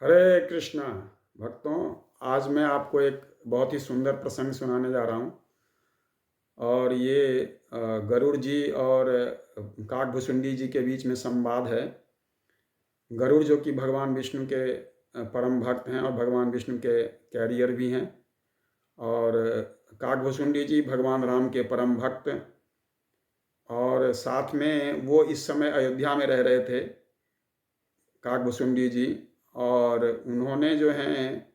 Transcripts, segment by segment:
हरे कृष्णा भक्तों। आज मैं आपको एक बहुत ही सुंदर प्रसंग सुनाने जा रहा हूँ। और ये गरुड़ जी और काकभुसुंडी जी के बीच में संवाद है। गरुड़ जो कि भगवान विष्णु के परम भक्त हैं और भगवान विष्णु के कैरियर भी हैं। और काकभुसुंडी जी भगवान राम के परम भक्त। और साथ में वो इस समय अयोध्या में रह रहे थे, काकभुसुंडी जी। और उन्होंने जो हैं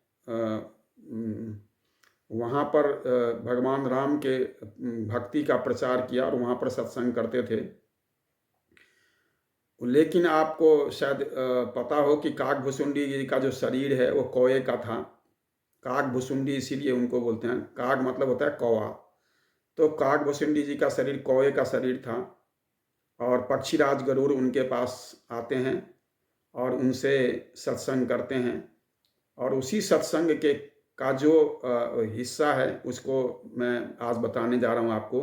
वहाँ पर भगवान राम के भक्ति का प्रचार किया और वहाँ पर सत्संग करते थे। लेकिन आपको शायद पता हो कि काकभुसुंडी जी का जो शरीर है वो कौए का था। काकभुसुंडी इसीलिए उनको बोलते हैं, काक मतलब होता है कौवा। तो काकभुसुंडी जी का शरीर कौए का शरीर था। और पक्षीराज गरुड़ उनके पास आते हैं और उनसे सत्संग करते हैं। और उसी सत्संग के का जो हिस्सा है उसको मैं आज बताने जा रहा हूँ आपको।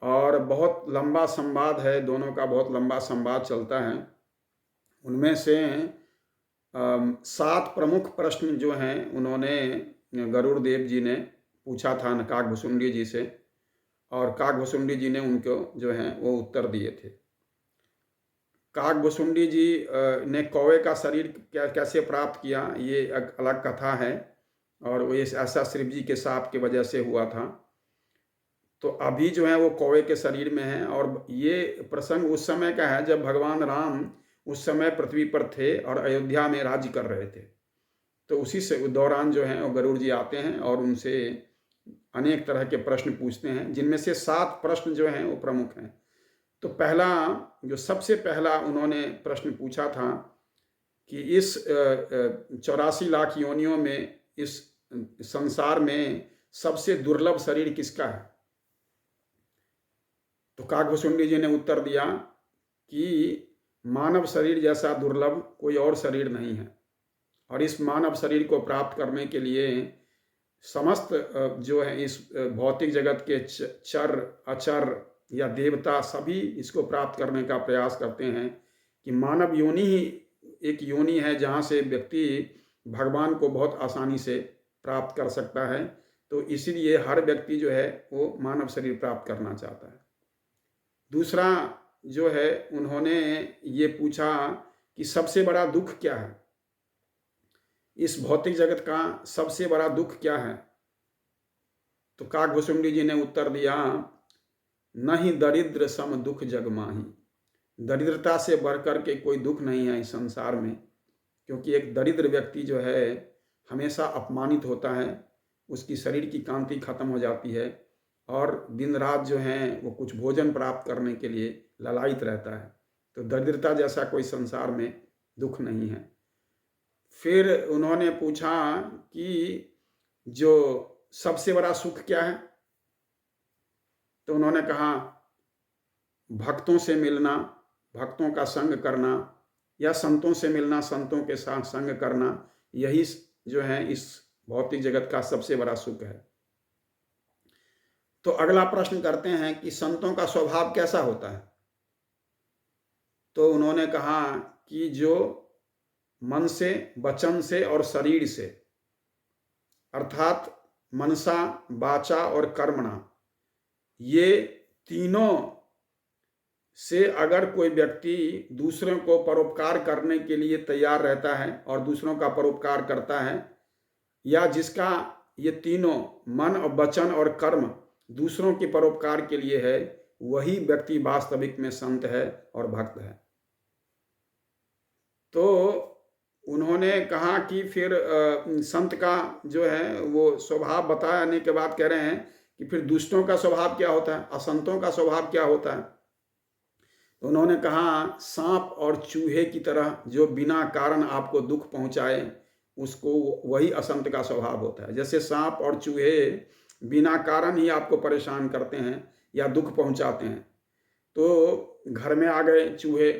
और बहुत लंबा संवाद है, दोनों का बहुत लंबा संवाद चलता है। उनमें से 7 प्रमुख प्रश्न जो हैं उन्होंने गरुड़ देव जी ने पूछा था काकभुसुंडी जी से। और काकभुसुंडी जी ने उनको जो है वो उत्तर दिए थे। काकभुसुंडी जी ने कौवे का शरीर कैसे प्राप्त किया, ये एक अलग कथा है। और वो ऐसा शिव जी के शाप की वजह से हुआ था। तो अभी जो है वो कौवे के शरीर में है। और ये प्रसंग उस समय का है जब भगवान राम उस समय पृथ्वी पर थे और अयोध्या में राज्य कर रहे थे। तो उसी से दौरान जो है वो गरुड़ जी आते हैं और उनसे अनेक तरह के प्रश्न पूछते हैं, जिनमें से 7 प्रश्न जो हैं वो प्रमुख हैं। तो पहला, जो सबसे पहला उन्होंने प्रश्न पूछा था कि इस 84 लाख योनियों में इस संसार में सबसे दुर्लभ शरीर किसका है। तो काकभुसुंडी जी ने उत्तर दिया कि मानव शरीर जैसा दुर्लभ कोई और शरीर नहीं है। और इस मानव शरीर को प्राप्त करने के लिए समस्त जो है इस भौतिक जगत के चर अचर या देवता सभी इसको प्राप्त करने का प्रयास करते हैं कि मानव योनि ही एक योनि है जहाँ से व्यक्ति भगवान को बहुत आसानी से प्राप्त कर सकता है। तो इसीलिए हर व्यक्ति जो है वो मानव शरीर प्राप्त करना चाहता है। दूसरा जो है उन्होंने ये पूछा कि सबसे बड़ा दुख क्या है, इस भौतिक जगत का सबसे बड़ा दुख क्या है। तो काकभुसुंडी जी ने उत्तर दिया, न ही दरिद्र सम दुख जग माही। दरिद्रता से बढ़कर के कोई दुख नहीं है इस संसार में। क्योंकि एक दरिद्र व्यक्ति जो है हमेशा अपमानित होता है, उसकी शरीर की कांति खत्म हो जाती है और दिन रात जो है वो कुछ भोजन प्राप्त करने के लिए ललायित रहता है। तो दरिद्रता जैसा कोई संसार में दुख नहीं है। फिर उन्होंने पूछा कि जो सबसे बड़ा सुख क्या है। तो उन्होंने कहा भक्तों से मिलना, भक्तों का संग करना, या संतों से मिलना, संतों के साथ संग करना, यही जो है इस भौतिक जगत का सबसे बड़ा सुख है। तो अगला प्रश्न करते हैं कि संतों का स्वभाव कैसा होता है। तो उन्होंने कहा कि जो मन से, वचन से और शरीर से, अर्थात मनसा, वाचा और कर्मणा, ये तीनों से अगर कोई व्यक्ति दूसरों को परोपकार करने के लिए तैयार रहता है और दूसरों का परोपकार करता है, या जिसका ये तीनों मन और वचन और कर्म दूसरों के परोपकार के लिए है, वही व्यक्ति वास्तविक में संत है और भक्त है। तो उन्होंने कहा कि फिर संत का जो है वो स्वभाव बताने के बाद कह रहे हैं कि फिर दुष्टों का स्वभाव क्या होता है, असंतों का स्वभाव क्या होता है। तो उन्होंने कहा सांप और चूहे की तरह जो बिना कारण आपको दुख पहुंचाए, उसको वही असंत का स्वभाव होता है। जैसे सांप और चूहे बिना कारण ही आपको परेशान करते हैं या दुख पहुंचाते हैं। तो घर में आ गए चूहे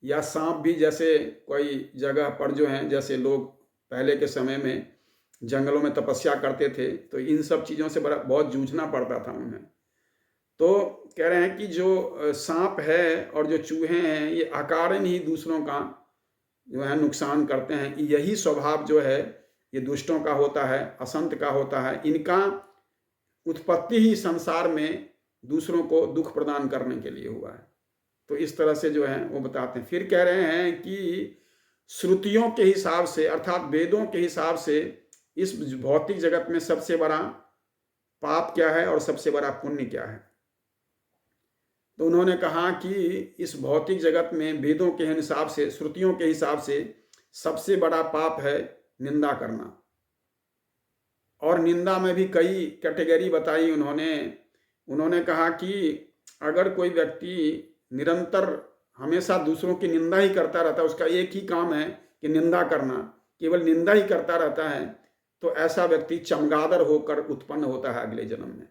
या सांप भी, जैसे कोई जगह पर जो हैं, जैसे लोग पहले के समय में जंगलों में तपस्या करते थे, तो इन सब चीज़ों से बहुत जूझना पड़ता था उन्हें। तो कह रहे हैं कि जो सांप है और जो चूहे हैं, ये अकारण ही दूसरों का जो है नुकसान करते हैं। यही स्वभाव जो है ये दुष्टों का होता है, असंत का होता है। इनका उत्पत्ति ही संसार में दूसरों को दुख प्रदान करने के लिए हुआ है। तो इस तरह से जो है वो बताते हैं। फिर कह रहे हैं कि श्रुतियों के हिसाब से अर्थात वेदों के हिसाब से इस भौतिक जगत में सबसे बड़ा पाप क्या है और सबसे बड़ा पुण्य क्या है। तो उन्होंने कहा कि इस भौतिक जगत में वेदों के हिसाब से, श्रुतियों के हिसाब से सबसे बड़ा पाप है निंदा करना। और निंदा में भी कई कैटेगरी बताई उन्होंने कहा कि अगर कोई व्यक्ति निरंतर हमेशा दूसरों की निंदा ही करता रहता है, उसका एक ही काम है कि निंदा करना, केवल निंदा ही करता रहता है, तो ऐसा व्यक्ति चमगादड़ होकर उत्पन्न होता है अगले जन्म में।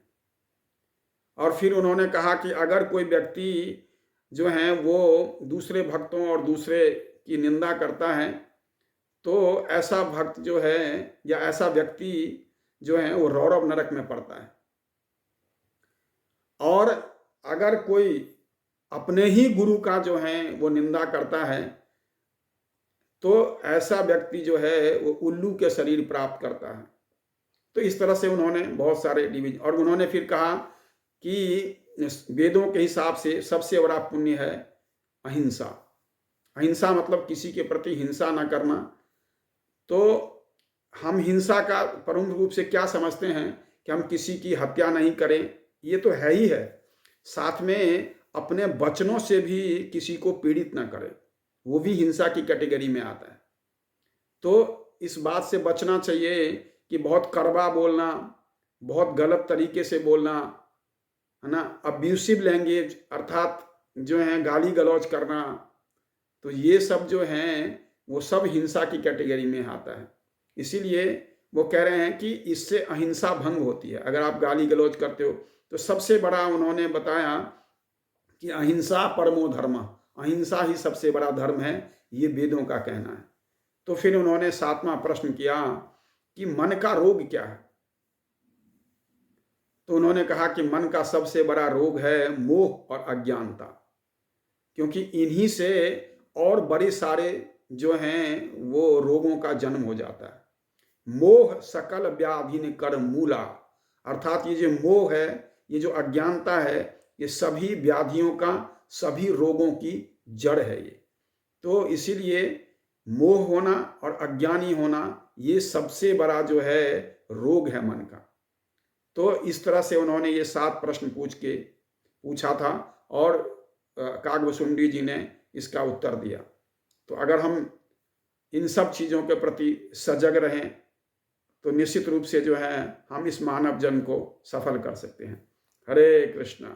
और फिर उन्होंने कहा कि अगर कोई व्यक्ति जो है वो दूसरे भक्तों और दूसरे की निंदा करता है, तो ऐसा भक्त जो है या ऐसा व्यक्ति जो है वो रौरव नरक में पड़ता है। और अगर कोई अपने ही गुरु का जो है वो निंदा करता है, तो ऐसा व्यक्ति जो है वो उल्लू के शरीर प्राप्त करता है। तो इस तरह से उन्होंने बहुत सारे डिवीजन। और उन्होंने फिर कहा कि वेदों के हिसाब से सबसे बड़ा पुण्य है अहिंसा। अहिंसा मतलब किसी के प्रति हिंसा न करना। तो हम हिंसा का प्रमुख रूप से क्या समझते हैं कि हम किसी की हत्या नहीं करें, ये तो है ही है, साथ में अपने वचनों से भी किसी को पीड़ित न करें, वो भी हिंसा की कैटेगरी में आता है। तो इस बात से बचना चाहिए कि बहुत कड़वा बोलना, बहुत गलत तरीके से बोलना, है ना, अब्यूसिव लैंग्वेज अर्थात जो है गाली गलौज करना, तो ये सब जो हैं वो सब हिंसा की कैटेगरी में आता है। इसीलिए वो कह रहे हैं कि इससे अहिंसा भंग होती है। अगर आप गाली गलौज करते हो तो सबसे बड़ा उन्होंने बताया कि अहिंसा परमो धर्म, अहिंसा ही सबसे बड़ा धर्म है, ये वेदों का कहना है। तो फिर उन्होंने 7वां प्रश्न किया कि मन का रोग क्या है। तो उन्होंने कहा कि मन का सबसे बड़ा रोग है मोह और अज्ञानता, क्योंकि इन्हीं से और बड़े सारे जो हैं वो रोगों का जन्म हो जाता है। मोह सकल व्याधि ने कर मूला, अर्थात ये जो मोह है, ये जो अज्ञानता है, ये सभी व्याधियों का, सभी रोगों की जड़ है ये। तो इसीलिए मोह होना और अज्ञानी होना ये सबसे बड़ा जो है रोग है मन का। तो इस तरह से उन्होंने ये 7 प्रश्न पूछा था और काकभुसुंडी जी ने इसका उत्तर दिया। तो अगर हम इन सब चीज़ों के प्रति सजग रहें तो निश्चित रूप से जो है हम इस मानव जन्म को सफल कर सकते हैं। हरे कृष्णा।